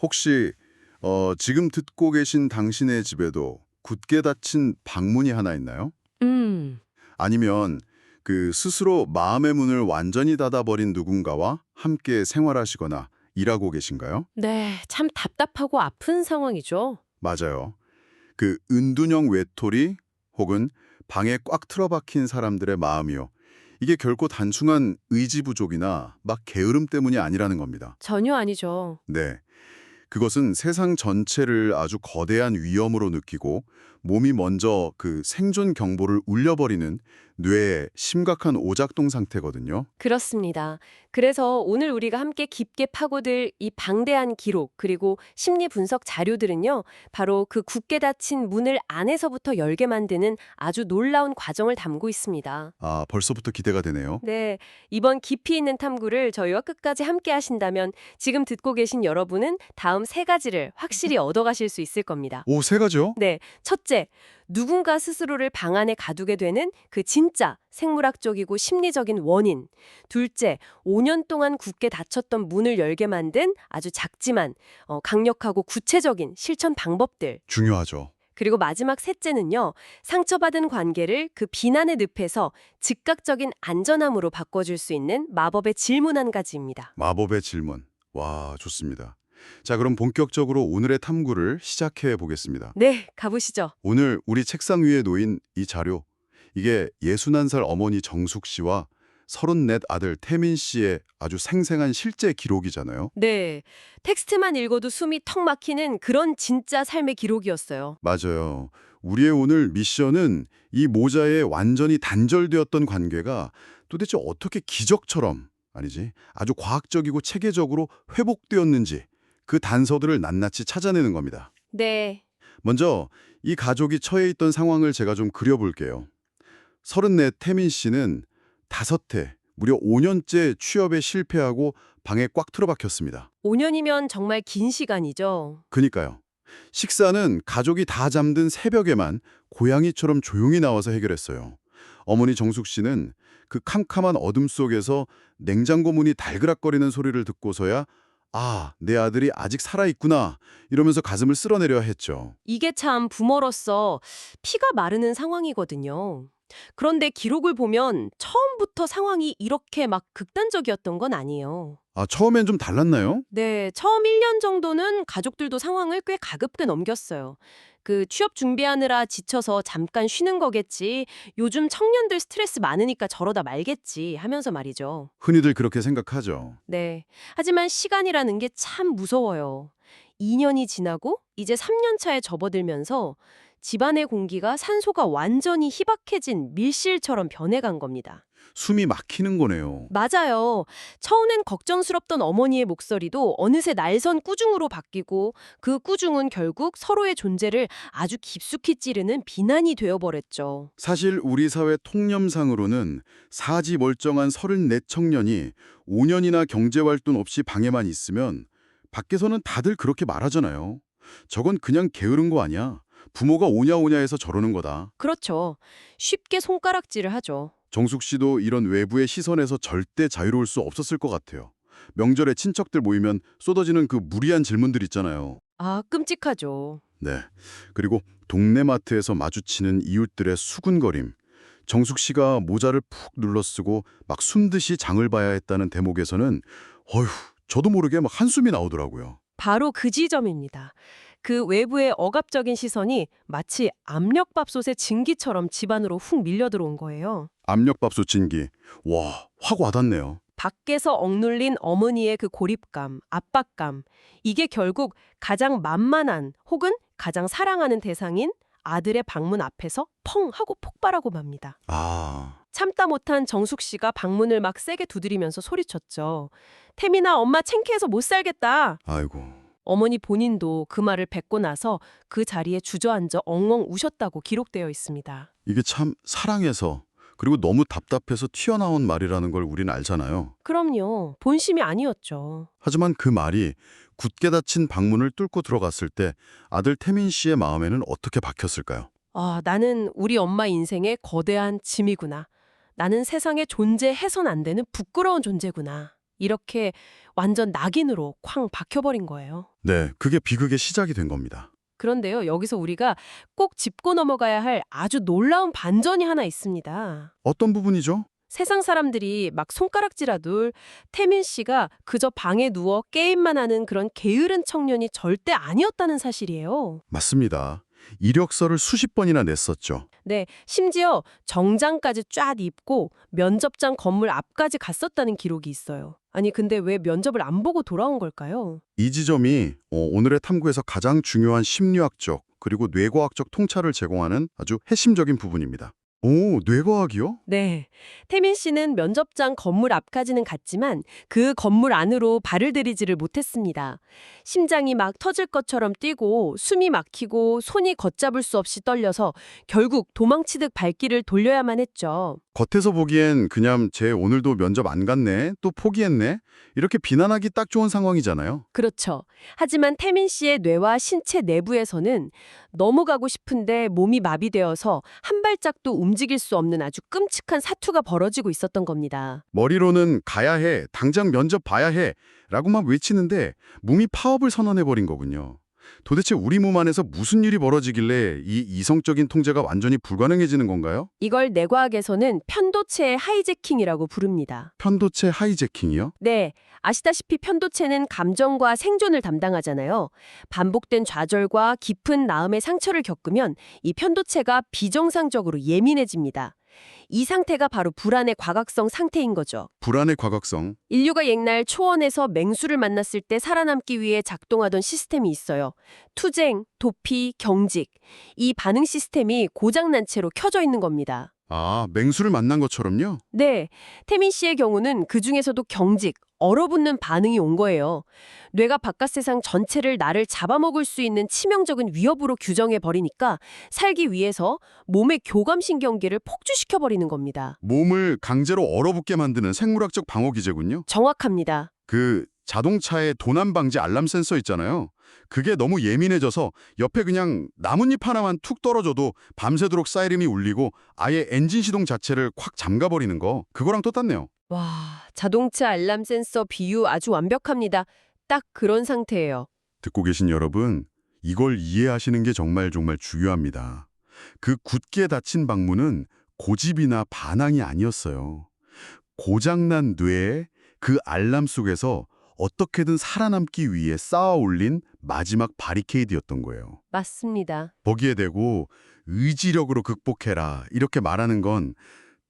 혹시 지금 듣고 계신 당신의 집에도 굳게 닫힌 방문이 하나 있나요? 음, 아니면 그 스스로 마음의 문을 완전히 닫아버린 누군가와 함께 생활하시거나 일하고 계신가요? 네, 참 답답하고 아픈 상황이죠. 맞아요. 그 은둔형 외톨이 혹은 방에 꽉 틀어박힌 사람들의 마음이요. 이게 결코 단순한 의지 부족이나 막 게으름 때문이 아니라는 겁니다. 전혀 아니죠. 네. 그것은 세상 전체를 아주 거대한 위험으로 느끼고 몸이 먼저 그 생존 경보를 울려버리는 뇌의 심각한 오작동 상태거든요. 그렇습니다. 그래서 오늘 우리가 함께 깊게 파고들 이 방대한 기록 그리고 심리 분석 자료들은요, 바로 그 굳게 닫힌 문을 안에서부터 열게 만드는 아주 놀라운 과정을 담고 있습니다. 아, 벌써부터 기대가 되네요. 네, 이번 깊이 있는 탐구를 저희와 끝까지 함께 하신다면 지금 듣고 계신 여러분은 다음 세 가지를 확실히 얻어가실 수 있을 겁니다. 오, 세 가지요? 네, 첫째, 누군가 스스로를 방 안에 가두게 되는 그 진짜 생물학적이고 심리적인 원인. 둘째, 5년 동안 굳게 닫혔던 문을 열게 만든 아주 작지만 강력하고 구체적인 실천 방법들. 중요하죠. 그리고 마지막 셋째는요, 상처받은 관계를 그 비난의 늪에서 즉각적인 안전함으로 바꿔줄 수 있는 마법의 질문 한 가지입니다. 마법의 질문. 와, 좋습니다. 자, 그럼 본격적으로 오늘의 탐구를 시작해 보겠습니다. 네, 가보시죠. 오늘 우리 책상 위에 놓인 이 자료, 이게 61살 어머니 정숙 씨와 34 아들 태민 씨의 아주 생생한 실제 기록이잖아요. 네, 텍스트만 읽어도 숨이 턱 막히는 그런 진짜 삶의 기록이었어요. 맞아요. 우리의 오늘 미션은 이 모자에 완전히 단절되었던 관계가 도대체 어떻게 기적처럼, 아니지, 아주 과학적이고 체계적으로 회복되었는지 그 단서들을 낱낱이 찾아내는 겁니다. 네, 먼저 이 가족이 처해 있던 상황을 제가 좀 그려볼게요. 34 태민 씨는 5회, 무려 5년째 취업에 실패하고 방에 꽉 틀어박혔습니다. 5년이면 정말 긴 시간이죠. 그니까요. 식사는 가족이 다 잠든 새벽에만 고양이처럼 조용히 나와서 해결했어요. 어머니 정숙 씨는 그 캄캄한 어둠 속에서 냉장고 문이 달그락거리는 소리를 듣고서야 아, 내 아들이 아직 살아있구나 이러면서 가슴을 쓸어내려야 했죠. 이게 참 부모로서 피가 마르는 상황이거든요. 그런데 기록을 보면 처음부터 상황이 이렇게 막 극단적이었던 건 아니에요. 아, 처음엔 좀 달랐나요? 네, 처음 1년 정도는 가족들도 상황을 꽤 가볍게 넘겼어요. 그 취업 준비하느라 지쳐서 잠깐 쉬는 거겠지. 요즘 청년들 스트레스 많으니까 저러다 말겠지 하면서 말이죠. 흔히들 그렇게 생각하죠. 네. 하지만 시간이라는 게 참 무서워요. 2년이 지나고 이제 3년 차에 접어들면서 집안의 공기가 산소가 완전히 희박해진 밀실처럼 변해간 겁니다. 숨이 막히는 거네요. 맞아요. 처음엔 걱정스럽던 어머니의 목소리도 어느새 날선 꾸중으로 바뀌고 그 꾸중은 결국 서로의 존재를 아주 깊숙이 찌르는 비난이 되어버렸죠. 사실 우리 사회 통념상으로는 사지 멀쩡한 34 청년이 5년이나 경제활동 없이 방에만 있으면 밖에서는 다들 그렇게 말하잖아요. 저건 그냥 게으른 거 아니야. 부모가 오냐오냐 해서 저러는 거다. 그렇죠. 쉽게 손가락질을 하죠. 정숙 씨도 이런 외부의 시선에서 절대 자유로울 수 없었을 것 같아요. 명절에 친척들 모이면 쏟아지는 그 무리한 질문들 있잖아요. 아, 끔찍하죠. 네. 그리고 동네 마트에서 마주치는 이웃들의 수군거림. 정숙 씨가 모자를 푹 눌러쓰고 막 숨듯이 장을 봐야 했다는 대목에서는 어휴, 저도 모르게 막 한숨이 나오더라고요. 바로 그 지점입니다. 그 외부의 억압적인 시선이 마치 압력밥솥의 증기처럼 집안으로 훅 밀려 들어온 거예요. 압력밥솥 진기. 와, 확 와닿네요. 밖에서 억눌린 어머니의 그 고립감, 압박감, 이게 결국 가장 만만한 혹은 가장 사랑하는 대상인 아들의 방문 앞에서 펑 하고 폭발하고 맙니다. 아, 참다 못한 정숙 씨가 방문을 막 세게 두드리면서 소리쳤죠. 태민아, 엄마 창피해서 못 살겠다. 아이고. 어머니 본인도 그 말을 뱉고 나서 그 자리에 주저앉아 엉엉 우셨다고 기록되어 있습니다. 이게 참 사랑해서 그리고 너무 답답해서 튀어나온 말이라는 걸 우린 알잖아요. 그럼요. 본심이 아니었죠. 하지만 그 말이 굳게 닫힌 방문을 뚫고 들어갔을 때 아들 태민 씨의 마음에는 어떻게 박혔을까요? 아, 나는 우리 엄마 인생의 거대한 짐이구나. 나는 세상에 존재해선 안 되는 부끄러운 존재구나. 이렇게 완전 낙인으로 쾅 박혀버린 거예요. 네, 그게 비극의 시작이 된 겁니다. 그런데요, 여기서 우리가 꼭 짚고 넘어가야 할 아주 놀라운 반전이 하나 있습니다. 어떤 부분이죠? 세상 사람들이 막 손가락질하듯 태민 씨가 그저 방에 누워 게임만 하는 그런 게으른 청년이 절대 아니었다는 사실이에요. 맞습니다. 이력서를 수십 번이나 냈었죠. 네, 심지어 정장까지 쫙 입고 면접장 건물 앞까지 갔었다는 기록이 있어요. 아니, 근데 왜 면접을 안 보고 돌아온 걸까요? 이 지점이 오늘의 탐구에서 가장 중요한 심리학적 그리고 뇌과학적 통찰을 제공하는 아주 핵심적인 부분입니다. 오, 뇌과학이요? 네. 태민 씨는 면접장 건물 앞까지는 갔지만 그 건물 안으로 발을 들이지를 못했습니다. 심장이 막 터질 것처럼 뛰고 숨이 막히고 손이 걷잡을 수 없이 떨려서 결국 도망치듯 발길을 돌려야만 했죠. 겉에서 보기엔 그냥 쟤 오늘도 면접 안 갔네, 또 포기했네, 이렇게 비난하기 딱 좋은 상황이잖아요. 그렇죠. 하지만 태민 씨의 뇌와 신체 내부에서는 너무 가고 싶은데 몸이 마비되어서 한 발짝도 움직일 수 없는 아주 끔찍한 사투가 벌어지고 있었던 겁니다. 머리로는 가야 해, 당장 면접 봐야 해 라고만 외치는데 몸이 파업을 선언해버린 거군요. 도대체 우리 몸 안에서 무슨 일이 벌어지길래 이 이성적인 통제가 완전히 불가능해지는 건가요? 이걸 뇌과학에서는 편도체의 하이제킹이라고 부릅니다. 편도체 하이제킹이요? 네, 아시다시피 편도체는 감정과 생존을 담당하잖아요. 반복된 좌절과 깊은 마음의 상처를 겪으면 이 편도체가 비정상적으로 예민해집니다. 이 상태가 바로 불안의 과각성 상태인 거죠. 불안의 과각성. 인류가 옛날 초원에서 맹수를 만났을 때 살아남기 위해 작동하던 시스템이 있어요. 투쟁, 도피, 경직. 이 반응 시스템이 고장난 채로 켜져 있는 겁니다. 아, 맹수를 만난 것처럼요? 네, 태민 씨의 경우는 그중에서도 경직, 얼어붙는 반응이 온 거예요. 뇌가 바깥 세상 전체를 나를 잡아먹을 수 있는 치명적인 위협으로 규정해버리니까 살기 위해서 몸의 교감신경계를 폭주시켜버리는 겁니다. 몸을 강제로 얼어붙게 만드는 생물학적 방어 기제군요. 정확합니다. 그 자동차에 도난 방지 알람 센서 있잖아요. 그게 너무 예민해져서 옆에 그냥 나뭇잎 하나만 툭 떨어져도 밤새도록 사이렌이 울리고 아예 엔진 시동 자체를 콱 잠가버리는 거. 그거랑 똑같네요. 와, 자동차 알람 센서 비유 아주 완벽합니다. 딱 그런 상태예요. 듣고 계신 여러분, 이걸 이해하시는 게 정말 중요합니다. 그 굳게 닫힌 방문은 고집이나 반항이 아니었어요. 고장난 뇌에 그 알람 속에서 어떻게든 살아남기 위해 쌓아 올린 마지막 바리케이드였던 거예요. 맞습니다. 거기에 대고 의지력으로 극복해라 이렇게 말하는 건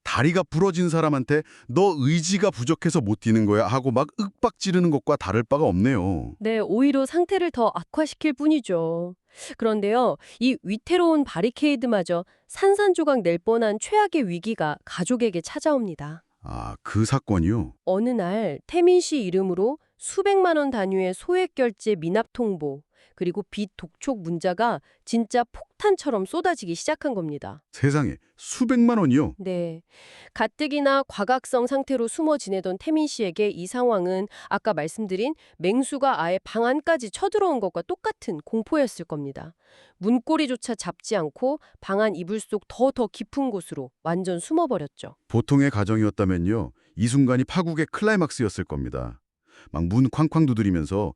다리가 부러진 사람한테 너 의지가 부족해서 못 뛰는 거야 하고 막 윽박 지르는 것과 다를 바가 없네요. 네, 오히려 상태를 더 악화시킬 뿐이죠. 그런데요, 이 위태로운 바리케이드마저 산산조각 낼 뻔한 최악의 위기가 가족에게 찾아옵니다. 아, 그 사건이요? 어느 날 태민 씨 이름으로 수백만 원 단위의 소액 결제 미납 통보, 그리고 빚 독촉 문자가 진짜 폭탄처럼 쏟아지기 시작한 겁니다. 세상에 수백만 원이요? 네. 가뜩이나 과각성 상태로 숨어 지내던 태민 씨에게 이 상황은 아까 말씀드린 맹수가 아예 방 안까지 쳐들어온 것과 똑같은 공포였을 겁니다. 문고리조차 잡지 않고 방 안 이불 속 더 깊은 곳으로 완전 숨어버렸죠. 보통의 가정이었다면요. 이 순간이 파국의 클라이막스였을 겁니다. 막 문 쾅쾅 두드리면서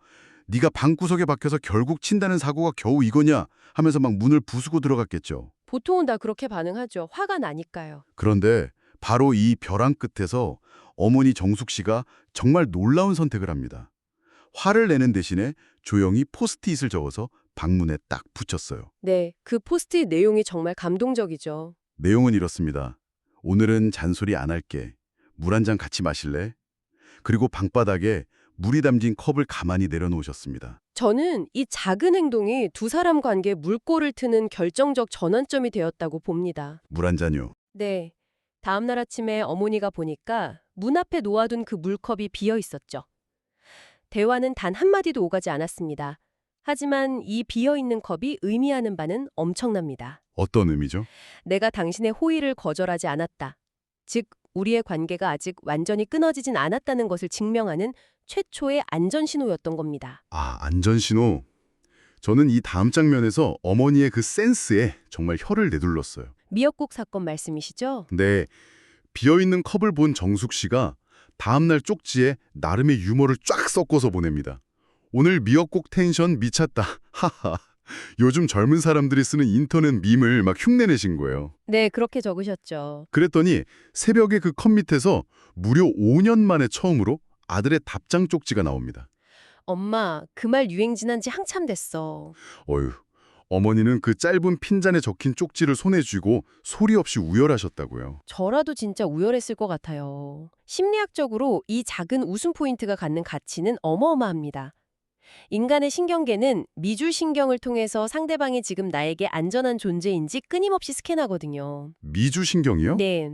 네가 방구석에 박혀서 결국 친다는 사고가 겨우 이거냐 하면서 막 문을 부수고 들어갔겠죠. 보통은 다 그렇게 반응하죠. 화가 나니까요. 그런데 바로 이 벼랑 끝에서 어머니 정숙 씨가 정말 놀라운 선택을 합니다. 화를 내는 대신에 조용히 포스트잇을 적어서 방문에 딱 붙였어요. 네, 그 포스트잇 내용이 정말 감동적이죠. 내용은 이렇습니다. 오늘은 잔소리 안 할게. 물 한 잔 같이 마실래? 그리고 방바닥에 물이 담긴 컵을 가만히 내려놓으셨습니다. 저는 이 작은 행동이 두 사람 관계에 물꼬를 트는 결정적 전환점이 되었다고 봅니다. 물 한 잔요. 네. 다음 날 아침에 어머니가 보니까 문 앞에 놓아둔 그 물컵이 비어 있었죠. 대화는 단 한마디도 오가지 않았습니다. 하지만 이 비어있는 컵이 의미하는 바는 엄청납니다. 어떤 의미죠? 내가 당신의 호의를 거절하지 않았다. 즉, 우리의 관계가 아직 완전히 끊어지진 않았다는 것을 증명하는 최초의 안전신호였던 겁니다. 아, 안전신호. 저는 이 다음 장면에서 어머니의 그 센스에 정말 혀를 내둘렀어요. 미역국 사건 말씀이시죠? 근데 비어있는 컵을 본 정숙 씨가 다음날 쪽지에 나름의 유머를 쫙 섞어서 보냅니다. 오늘 미역국 텐션 미쳤다. 하하. 요즘 젊은 사람들이 쓰는 인터넷 밈을 막 흉내내신 거예요. 네, 그렇게 적으셨죠. 그랬더니 새벽에 그 컷 밑에서 무려 5년 만에 처음으로 아들의 답장 쪽지가 나옵니다. 엄마, 그 말 유행 지난 지 한참 됐어. 어휴, 어머니는 그 짧은 핀잔에 적힌 쪽지를 손에 쥐고 소리 없이 우열하셨다고요. 저라도 진짜 우열했을 것 같아요. 심리학적으로 이 작은 웃음 포인트가 갖는 가치는 어마어마합니다. 인간의 신경계는 미줄 신경을 통해서 상대방이 지금 나에게 안전한 존재인지 끊임없이 스캔하거든요. 미주신경이요? 네.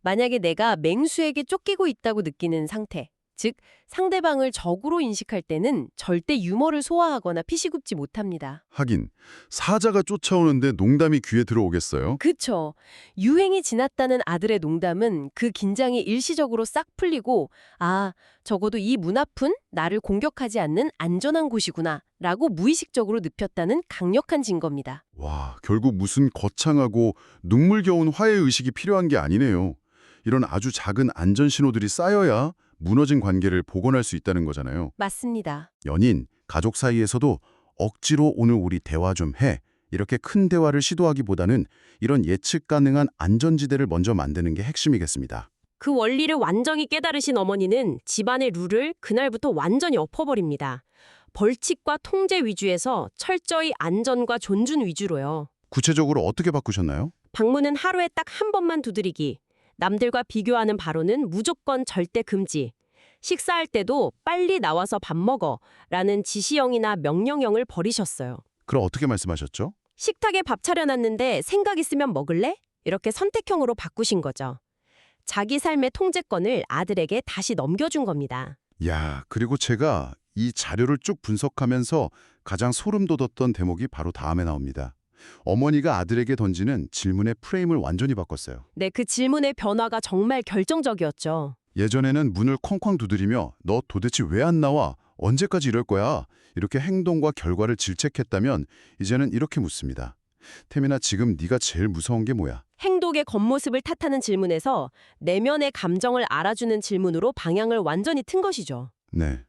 만약에 내가 맹수에게 쫓기고 있다고 느끼는 상태, 즉 상대방을 적으로 인식할 때는 절대 유머를 소화하거나 피시굽지 못합니다. 하긴 사자가 쫓아오는데 농담이 귀에 들어오겠어요? 그쵸. 유행이 지났다는 아들의 농담은 그 긴장이 일시적으로 싹 풀리고 아, 적어도 이 문 앞은 나를 공격하지 않는 안전한 곳이구나 라고 무의식적으로 눕혔다는 강력한 증거입니다. 와, 결국 무슨 거창하고 눈물겨운 화해의식이 필요한 게 아니네요. 이런 아주 작은 안전 신호들이 쌓여야 무너진 관계를 복원할 수 있다는 거잖아요. 맞습니다. 연인, 가족 사이에서도 억지로 오늘 우리 대화 좀 해. 이렇게 큰 대화를 시도하기보다는 이런 예측 가능한 안전지대를 먼저 만드는 게 핵심이겠습니다. 그 원리를 완전히 깨달으신 어머니는 집안의 룰을 그날부터 완전히 엎어버립니다. 벌칙과 통제 위주에서 철저히 안전과 존중 위주로요. 구체적으로 어떻게 바꾸셨나요? 방문은 하루에 딱 한 번만 두드리기. 남들과 비교하는 발언은 무조건 절대 금지. 식사할 때도 빨리 나와서 밥 먹어 라는 지시형이나 명령형을 버리셨어요. 그럼 어떻게 말씀하셨죠? 식탁에 밥 차려놨는데 생각 있으면 먹을래? 이렇게 선택형으로 바꾸신 거죠. 자기 삶의 통제권을 아들에게 다시 넘겨준 겁니다. 야, 그리고 제가 이 자료를 쭉 분석하면서 가장 소름 돋았던 대목이 바로 다음에 나옵니다. 어머니가 아들에게 던지는 질문의 프레임을 완전히 바꿨어요. 네, 그 질문의 변화가 정말 결정적이었죠. 예전에는 문을 쾅쾅 두드리며 너 도대체 왜 안 나와? 언제까지 이럴 거야? 이렇게 행동과 결과를 질책했다면 이제는 이렇게 묻습니다. 태민아, 지금 네가 제일 무서운 게 뭐야? 행동의 겉모습을 탓하는 질문에서 내면의 감정을 알아주는 질문으로 방향을 완전히 튼 것이죠. 네,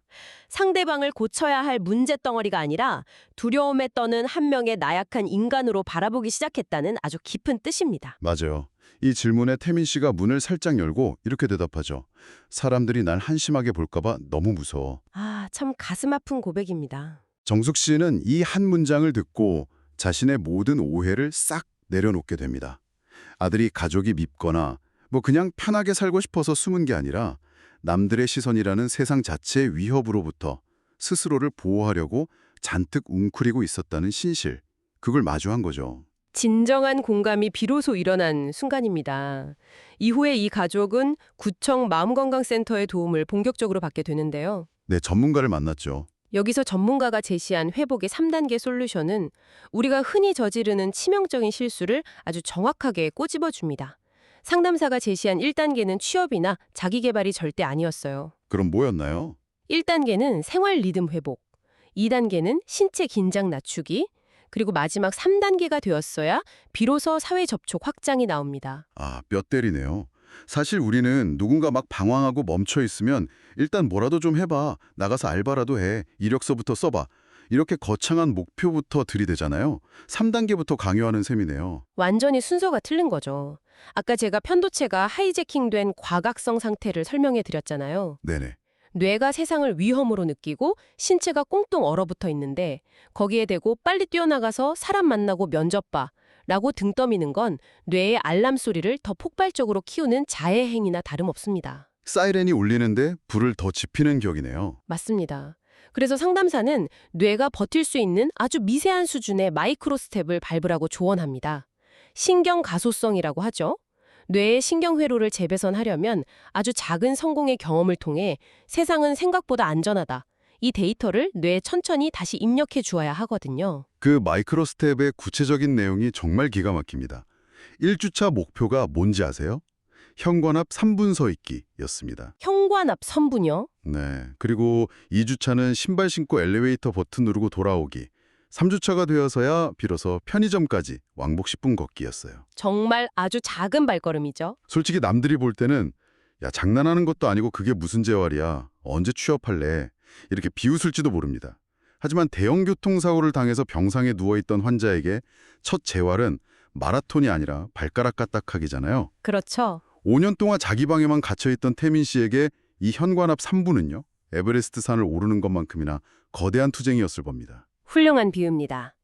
상대방을 고쳐야 할 문제덩어리가 아니라 두려움에 떠는 한 명의 나약한 인간으로 바라보기 시작했다는 아주 깊은 뜻입니다. 맞아요. 이 질문에 태민 씨가 문을 살짝 열고 이렇게 대답하죠. 사람들이 날 한심하게 볼까 봐 너무 무서워. 아, 참 가슴 아픈 고백입니다. 정숙 씨는 이 한 문장을 듣고 자신의 모든 오해를 싹 내려놓게 됩니다. 아들이 가족이 밉거나 뭐 그냥 편하게 살고 싶어서 숨은 게 아니라 남들의 시선이라는 세상 자체의 위협으로부터 스스로를 보호하려고 잔뜩 웅크리고 있었다는 신실, 그걸 마주한 거죠. 진정한 공감이 비로소 일어난 순간입니다. 이후에 이 가족은 구청 마음건강센터의 도움을 본격적으로 받게 되는데요. 네, 전문가를 만났죠. 여기서 전문가가 제시한 회복의 3단계 솔루션은 우리가 흔히 저지르는 치명적인 실수를 아주 정확하게 꼬집어줍니다. 상담사가 제시한 1단계는 취업이나 자기계발이 절대 아니었어요. 그럼 뭐였나요? 1단계는 생활 리듬 회복, 2단계는 신체 긴장 낮추기, 그리고 마지막 3단계가 되었어야 비로소 사회 접촉 확장이 나옵니다. 아, 뼈 때리네요. 사실 우리는 누군가 막 방황하고 멈춰 있으면 일단 뭐라도 좀 해봐. 나가서 알바라도 해. 이력서부터 써봐. 이렇게 거창한 목표부터 들이대잖아요. 3단계부터 강요하는 셈이네요. 완전히 순서가 틀린 거죠. 아까 제가 편도체가 하이제킹된 과각성 상태를 설명해 드렸잖아요. 네네. 뇌가 세상을 위험으로 느끼고 신체가 꽁뚱 얼어붙어 있는데 거기에 대고 빨리 뛰어나가서 사람 만나고 면접 봐 라고 등 떠미는 건 뇌의 알람 소리를 더 폭발적으로 키우는 자해 행위나 다름없습니다. 사이렌이 울리는데 불을 더 지피는 격이네요. 맞습니다. 그래서 상담사는 뇌가 버틸 수 있는 아주 미세한 수준의 마이크로 스텝을 밟으라고 조언합니다. 신경 가소성이라고 하죠. 뇌의 신경회로를 재배선하려면 아주 작은 성공의 경험을 통해 세상은 생각보다 안전하다. 이 데이터를 뇌에 천천히 다시 입력해 주어야 하거든요. 그 마이크로 스텝의 구체적인 내용이 정말 기가 막힙니다. 1주차 목표가 뭔지 아세요? 현관 앞 3분 서 있기였습니다. 현관 앞 선분요. 네. 그리고 2주차는 신발 신고 엘리베이터 버튼 누르고 돌아오기. 3주차가 되어서야 비로소 편의점까지 왕복 10분 걷기였어요. 정말 아주 작은 발걸음이죠. 솔직히 남들이 볼 때는 야, 장난하는 것도 아니고 그게 무슨 재활이야. 언제 취업할래? 이렇게 비웃을지도 모릅니다. 하지만 대형 교통사고를 당해서 병상에 누워있던 환자에게 첫 재활은 마라톤이 아니라 발가락 까딱하기잖아요. 그렇죠. 5년 동안 자기 방에만 갇혀있던 태민 씨에게 이 현관 앞 3분은요. 에베레스트 산을 오르는 것만큼이나 거대한 투쟁이었을 겁니다. 훌륭한 비유입니다.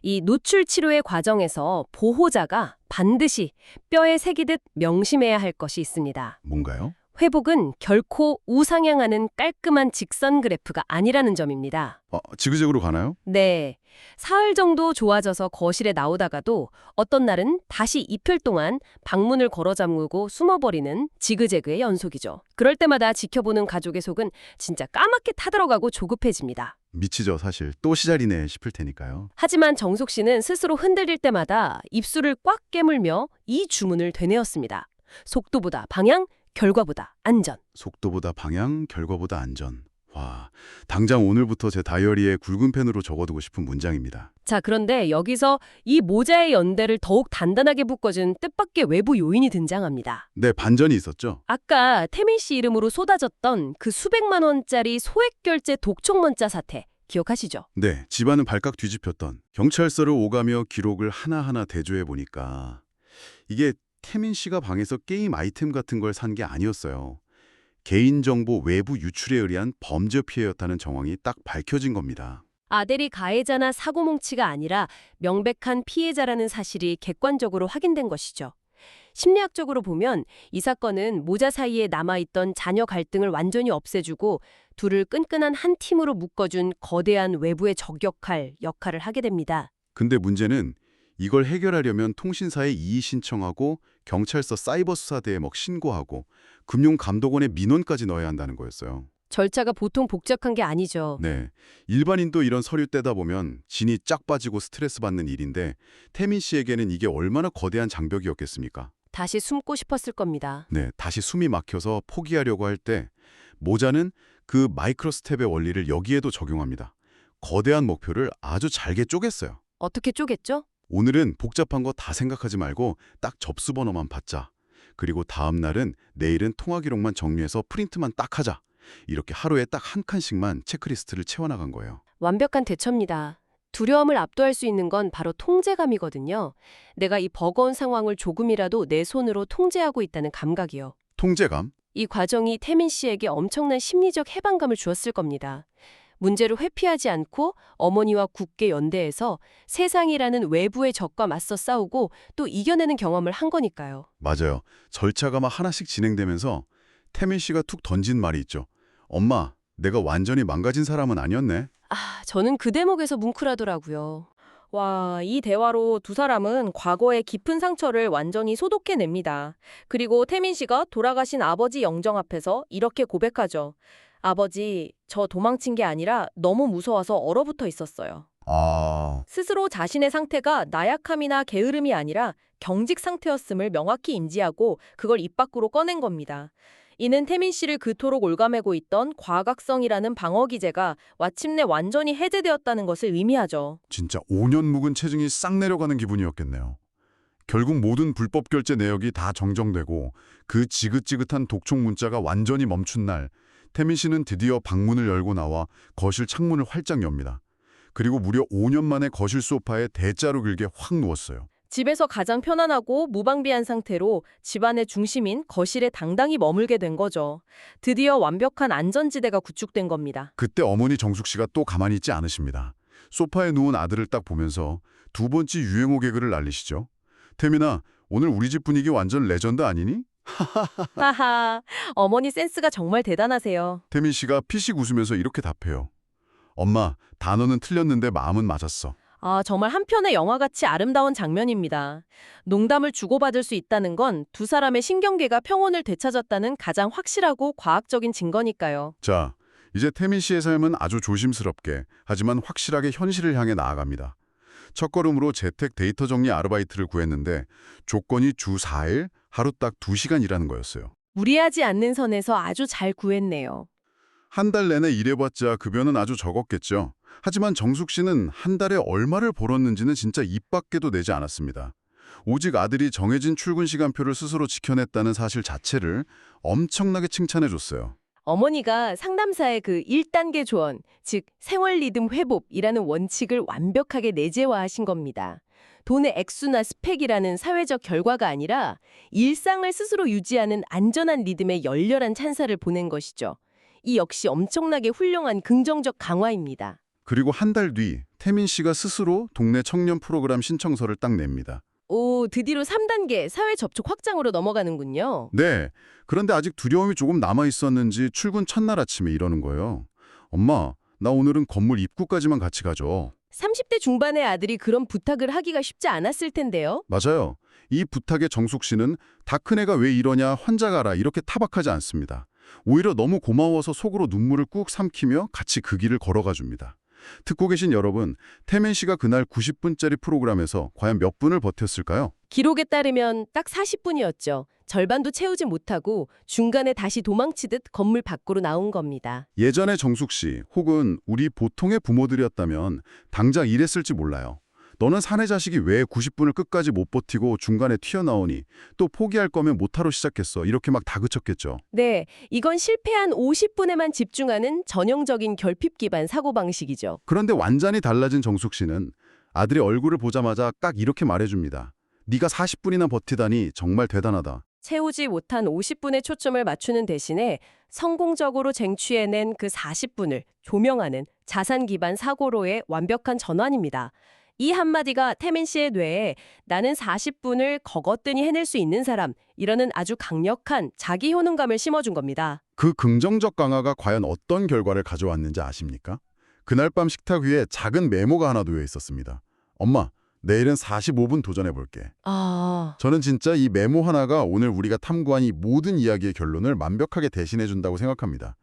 이 노출 치료의 과정에서 보호자가 반드시 뼈에 새기듯 명심해야 할 것이 있습니다. 뭔가요? 회복은 결코 우상향하는 깔끔한 직선 그래프가 아니라는 점입니다. 지그재그로 가나요? 네. 사흘 정도 좋아져서 거실에 나오다가도 어떤 날은 다시 이틀 동안 방문을 걸어 잠그고 숨어버리는 지그재그의 연속이죠. 그럴 때마다 지켜보는 가족의 속은 진짜 까맣게 타들어가고 조급해집니다. 미치죠, 사실. 또 시작이네 싶을 테니까요. 하지만 정숙 씨는 스스로 흔들릴 때마다 입술을 꽉 깨물며 이 주문을 되뇌었습니다. 속도보다 방향, 결과보다 안전. 속도보다 방향, 결과보다 안전. 와, 당장 오늘부터 제 다이어리에 굵은 펜으로 적어두고 싶은 문장입니다. 자, 그런데 여기서 이 모자의 연대를 더욱 단단하게 묶어준 뜻밖의 외부 요인이 등장합니다. 네, 반전이 있었죠. 아까 태민 씨 이름으로 쏟아졌던 그 수백만 원짜리 소액 결제 독촉 문자 사태 기억하시죠? 네, 집안은 발칵 뒤집혔던 경찰서를 오가며 기록을 하나하나 대조해 보니까 이게 태민 씨가 방에서 게임 아이템 같은 걸 산 게 아니었어요. 개인정보 외부 유출에 의한 범죄 피해였다는 정황이 딱 밝혀진 겁니다. 아델이 가해자나 사고뭉치가 아니라 명백한 피해자라는 사실이 객관적으로 확인된 것이죠. 심리학적으로 보면 이 사건은 모자 사이에 남아있던 자녀 갈등을 완전히 없애주고 둘을 끈끈한 한 팀으로 묶어준 거대한 외부의 저격할 역할을 하게 됩니다. 근데 문제는 이걸 해결하려면 통신사에 이의 신청하고 경찰서 사이버 수사대에 신고하고 금융감독원에 민원까지 넣어야 한다는 거였어요. 절차가 보통 복잡한 게 아니죠. 네, 일반인도 이런 서류 떼다 보면 진이 쫙 빠지고 스트레스 받는 일인데 태민 씨에게는 이게 얼마나 거대한 장벽이었겠습니까? 다시 숨고 싶었을 겁니다. 네, 다시 숨이 막혀서 포기하려고 할 때 모자는 그 마이크로 스텝의 원리를 여기에도 적용합니다. 거대한 목표를 아주 잘게 쪼갰어요. 어떻게 쪼갰죠? 오늘은 복잡한 거 다 생각하지 말고 딱 접수 번호만 받자. 그리고 다음 날은 내일은 통화 기록만 정리해서 프린트만 딱 하자. 이렇게 하루에 딱 한 칸씩만 체크리스트를 채워나간 거예요. 완벽한 대처입니다. 두려움을 압도할 수 있는 건 바로 통제감이거든요. 내가 이 버거운 상황을 조금이라도 내 손으로 통제하고 있다는 감각이요. 통제감? 이 과정이 태민 씨에게 엄청난 심리적 해방감을 주었을 겁니다. 문제를 회피하지 않고 어머니와 굳게 연대해서 세상이라는 외부의 적과 맞서 싸우고 또 이겨내는 경험을 한 거니까요. 맞아요. 절차가 막 하나씩 진행되면서 태민 씨가 툭 던진 말이 있죠. 엄마, 내가 완전히 망가진 사람은 아니었네. 저는 그 대목에서 뭉클하더라고요. 와, 이 대화로 두 사람은 과거의 깊은 상처를 완전히 소독해냅니다. 그리고 태민 씨가 돌아가신 아버지 영정 앞에서 이렇게 고백하죠. 아버지, 저 도망친 게 아니라 너무 무서워서 얼어붙어 있었어요. 스스로 자신의 상태가 나약함이나 게으름이 아니라 경직 상태였음을 명확히 인지하고 그걸 입 밖으로 꺼낸 겁니다. 이는 태민 씨를 그토록 올가매고 있던 과각성이라는 방어 기제가 마침내 완전히 해제되었다는 것을 의미하죠. 진짜 5년 묵은 체증이 싹 내려가는 기분이었겠네요. 결국 모든 불법 결제 내역이 다 정정되고 그 지긋지긋한 독촉 문자가 완전히 멈춘 날 태민 씨는 드디어 방문을 열고 나와 거실 창문을 활짝 엽니다. 그리고 무려 5년 만에 거실 소파에 대자로 길게 확 누웠어요. 집에서 가장 편안하고 무방비한 상태로 집안의 중심인 거실에 당당히 머물게 된 거죠. 드디어 완벽한 안전지대가 구축된 겁니다. 그때 어머니 정숙 씨가 또 가만히 있지 않으십니다. 소파에 누운 아들을 딱 보면서 두 번째 유행어 개그를 날리시죠. 태민아, 오늘 우리 집 분위기 완전 레전드 아니니? 하하, 어머니 센스가 정말 대단하세요. 태민 씨가 피식 웃으면서 이렇게 답해요. 엄마, 단어는 틀렸는데 마음은 맞았어. 정말 한편의 영화같이 아름다운 장면입니다. 농담을 주고받을 수 있다는 건 두 사람의 신경계가 평온을 되찾았다는 가장 확실하고 과학적인 증거니까요. 자, 이제 태민 씨의 삶은 아주 조심스럽게 하지만 확실하게 현실을 향해 나아갑니다. 첫걸음으로 재택 데이터 정리 아르바이트를 구했는데 조건이 주 4일, 하루 딱 2시간 일하는 거였어요. 무리하지 않는 선에서 아주 잘 구했네요. 한 달 내내 일해봤자 급여는 아주 적었겠죠. 하지만 정숙 씨는 한 달에 얼마를 벌었는지는 진짜 입 밖에도 내지 않았습니다. 오직 아들이 정해진 출근 시간표를 스스로 지켜냈다는 사실 자체를 엄청나게 칭찬해줬어요. 어머니가 상담사의 그 1단계 조언, 즉 생활 리듬 회복이라는 원칙을 완벽하게 내재화하신 겁니다. 돈의 액수나 스펙이라는 사회적 결과가 아니라 일상을 스스로 유지하는 안전한 리듬에 열렬한 찬사를 보낸 것이죠. 이 역시 엄청나게 훌륭한 긍정적 강화입니다. 그리고 한 달 뒤 태민 씨가 스스로 동네 청년 프로그램 신청서를 딱 냅니다. 오, 드디어 3단계 사회 접촉 확장으로 넘어가는군요. 네. 그런데 아직 두려움이 조금 남아 있었는지 출근 첫날 아침에 이러는 거예요. 엄마, 나 오늘은 건물 입구까지만 같이 가줘. 30대 중반의 아들이 그런 부탁을 하기가 쉽지 않았을 텐데요. 맞아요. 이 부탁에 정숙 씨는 다 큰 애가 왜 이러냐 혼자 가라 이렇게 타박하지 않습니다. 오히려 너무 고마워서 속으로 눈물을 꾹 삼키며 같이 그 길을 걸어가 줍니다. 듣고 계신 여러분, 태민 씨가 그날 90분짜리 프로그램에서 과연 몇 분을 버텼을까요? 기록에 따르면 딱 40분이었죠. 절반도 채우지 못하고 중간에 다시 도망치듯 건물 밖으로 나온 겁니다. 예전에 정숙 씨 혹은 우리 보통의 부모들이었다면 당장 이랬을지 몰라요. 너는 사내 자식이 왜 90분을 끝까지 못 버티고 중간에 튀어나오니 또 포기할 거면 못하러 시작했어 이렇게 막 다그쳤겠죠. 네, 이건 실패한 50분에만 집중하는 전형적인 결핍 기반 사고방식이죠. 그런데 완전히 달라진 정숙 씨는 아들의 얼굴을 보자마자 딱 이렇게 말해줍니다. 네가 40분이나 버티다니 정말 대단하다. 채우지 못한 50분에 초점을 맞추는 대신에 성공적으로 쟁취해낸 그 40분을 조명하는 자산 기반 사고로의 완벽한 전환입니다. 이 한마디가 태민 씨의 뇌에 나는 40분을 거거뜬히 해낼 수 있는 사람, 이러는 아주 강력한 자기 효능감을 심어준 겁니다. 그 긍정적 강화가 과연 어떤 결과를 가져왔는지 아십니까? 그날 밤 식탁 위에 작은 메모가 하나 놓여 있었습니다. 엄마, 내일은 45분 도전해볼게. 저는 진짜 이 메모 하나가 오늘 우리가 탐구한 이 모든 이야기의 결론을 완벽하게 대신해준다고 생각합니다.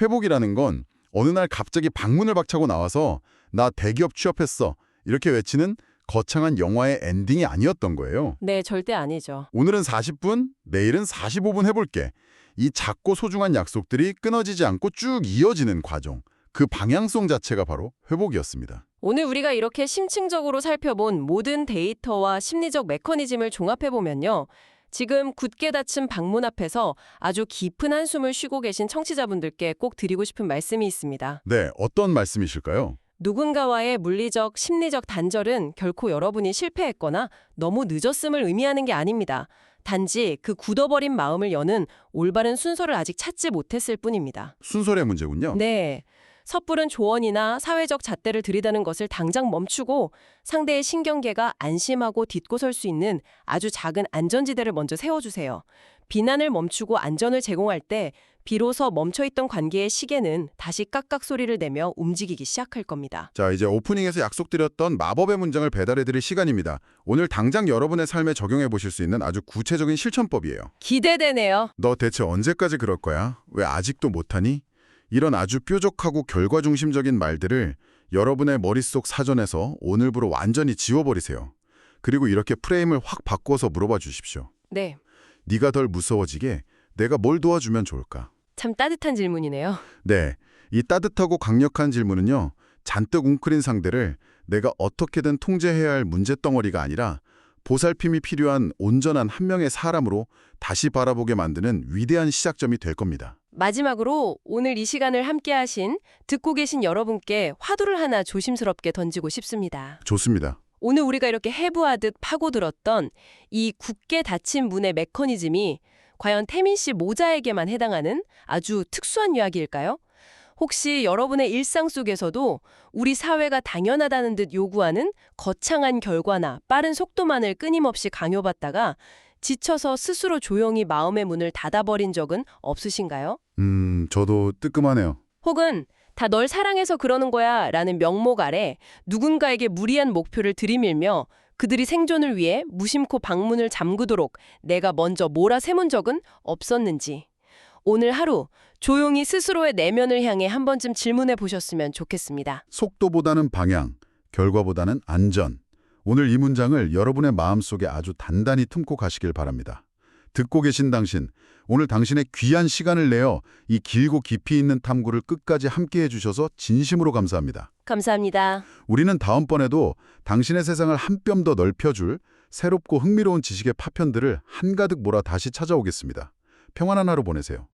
회복이라는 건 어느 날 갑자기 방문을 박차고 나와서 나 대기업 취업했어 이렇게 외치는 거창한 영화의 엔딩이 아니었던 거예요. 네, 절대 아니죠. 오늘은 40분, 내일은 45분 해볼게. 이 작고 소중한 약속들이 끊어지지 않고 쭉 이어지는 과정. 그 방향성 자체가 바로 회복이었습니다. 오늘 우리가 이렇게 심층적으로 살펴본 모든 데이터와 심리적 메커니즘을 종합해보면요. 지금 굳게 닫힌 방문 앞에서 아주 깊은 한숨을 쉬고 계신 청취자분들께 꼭 드리고 싶은 말씀이 있습니다. 네, 어떤 말씀이실까요? 누군가와의 물리적, 심리적 단절은 결코 여러분이 실패했거나 너무 늦었음을 의미하는 게 아닙니다. 단지 그 굳어버린 마음을 여는 올바른 순서를 아직 찾지 못했을 뿐입니다. 순서의 문제군요. 네. 섣부른 조언이나 사회적 잣대를 들이다는 것을 당장 멈추고 상대의 신경계가 안심하고 딛고 설 수 있는 아주 작은 안전지대를 먼저 세워주세요. 비난을 멈추고 안전을 제공할 때 비로소 멈춰있던 관계의 시계는 다시 깍깍 소리를 내며 움직이기 시작할 겁니다. 자, 이제 오프닝에서 약속드렸던 마법의 문장을 배달해드릴 시간입니다. 오늘 당장 여러분의 삶에 적용해 보실 수 있는 아주 구체적인 실천법이에요. 기대되네요. 너 대체 언제까지 그럴 거야? 왜 아직도 못하니? 이런 아주 뾰족하고 결과 중심적인 말들을 여러분의 머릿속 사전에서 오늘부로 완전히 지워버리세요. 그리고 이렇게 프레임을 확 바꿔서 물어봐 주십시오. 네, 네가 덜 무서워지게 내가 뭘 도와주면 좋을까? 참 따뜻한 질문이네요. 네, 이 따뜻하고 강력한 질문은요. 잔뜩 웅크린 상대를 내가 어떻게든 통제해야 할 문제덩어리가 아니라 보살핌이 필요한 온전한 한 명의 사람으로 다시 바라보게 만드는 위대한 시작점이 될 겁니다. 마지막으로 오늘 이 시간을 함께 하신 듣고 계신 여러분께 화두를 하나 조심스럽게 던지고 싶습니다. 좋습니다. 오늘 우리가 이렇게 해부하듯 파고들었던 이 굳게 닫힌 문의 메커니즘이 과연 태민 씨 모자에게만 해당하는 아주 특수한 이야기일까요? 혹시 여러분의 일상 속에서도 우리 사회가 당연하다는 듯 요구하는 거창한 결과나 빠른 속도만을 끊임없이 강요받다가 지쳐서 스스로 조용히 마음의 문을 닫아버린 적은 없으신가요? 저도 뜨끔하네요. 혹은 다 널 사랑해서 그러는 거야 라는 명목 아래 누군가에게 무리한 목표를 들이밀며 그들이 생존을 위해 무심코 방문을 잠그도록 내가 먼저 몰아세운 적은 없었는지 오늘 하루 조용히 스스로의 내면을 향해 한 번쯤 질문해 보셨으면 좋겠습니다. 속도보다는 방향, 결과보다는 안전. 오늘 이 문장을 여러분의 마음속에 아주 단단히 품고 가시길 바랍니다. 듣고 계신 당신, 오늘 당신의 귀한 시간을 내어 이 길고 깊이 있는 탐구를 끝까지 함께 해주셔서 진심으로 감사합니다. 감사합니다. 우리는 다음번에도 당신의 세상을 한 뼘 더 넓혀줄 새롭고 흥미로운 지식의 파편들을 한가득 몰아 다시 찾아오겠습니다. 평안한 하루 보내세요.